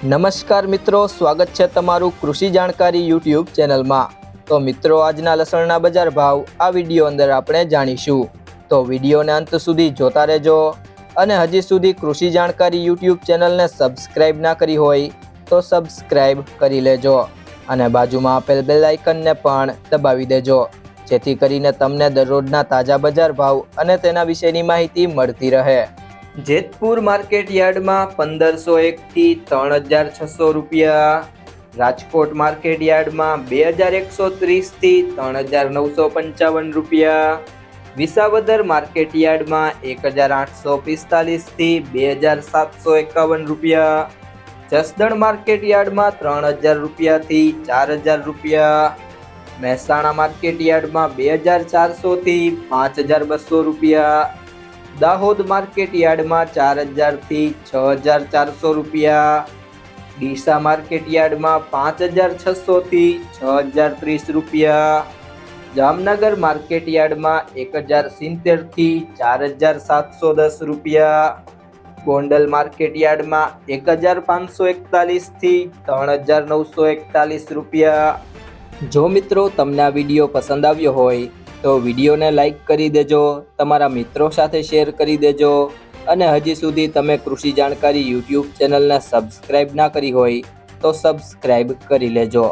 નમસ્કાર મિત્રો, સ્વાગત છે તમારું કૃષિ જાણકારી યુટ્યુબ ચેનલમાં। તો મિત્રો, આજના લસણના બજાર ભાવ આ વિડીયો અંદર આપણે જાણીશું, તો વિડીયોને અંત સુધી જોતા રહેજો। અને હજી સુધી કૃષિ જાણકારી યુટ્યુબ ચેનલને સબસ્ક્રાઇબ ના કરી હોય તો સબસ્ક્રાઇબ કરી લેજો અને બાજુમાં આપેલ બેલ આઇકનને પણ દબાવી દેજો, જેથી કરીને તમને દરરોજના તાજા બજાર ભાવ અને તેના વિશેની માહિતી મળતી રહે। જેતપુર માર્કેટ યાર્ડમાં 1501 થી 3600 રૂપિયા, રાજકોટ માર્કેટ યાર્ડમાં 2130 થી 3955 રૂપિયા, વિસાવદર માર્કેટ યાર્ડમાં 1845 થી 2751 રૂપિયા, જસદણ માર્કેટ યાર્ડમાં 3000 રૂપિયાથી 4000 રૂપિયા, મહેસાણા માર્કેટ યાર્ડમાં 2400 થી 5200 રૂપિયા, દાહોદ માર્કેટ યાર્ડમાં 4000 થી 6400 રૂપિયા, ડીસા માર્કેટ યાર્ડમાં 5600 થી 6030 રૂપિયા, જામનગર માર્કેટ યાર્ડમાં 1070 થી 4710 રૂપિયા, ગોંડલ માર્કેટ યાર્ડમાં 1541 થી 3941 રૂપિયા। જો મિત્રો તમને આ વિડીયો પસંદ આવ્યો હોય તો વિડીયોને લાઈક કરી દેજો, તમારા મિત્રો સાથે શેર કરી દેજો અને હજી સુધી તમે કૃષિ જાણકારી યુટ્યુબ ચેનલને સબસ્ક્રાઇબ ના કરી હોય તો સબસ્ક્રાઇબ કરી લેજો।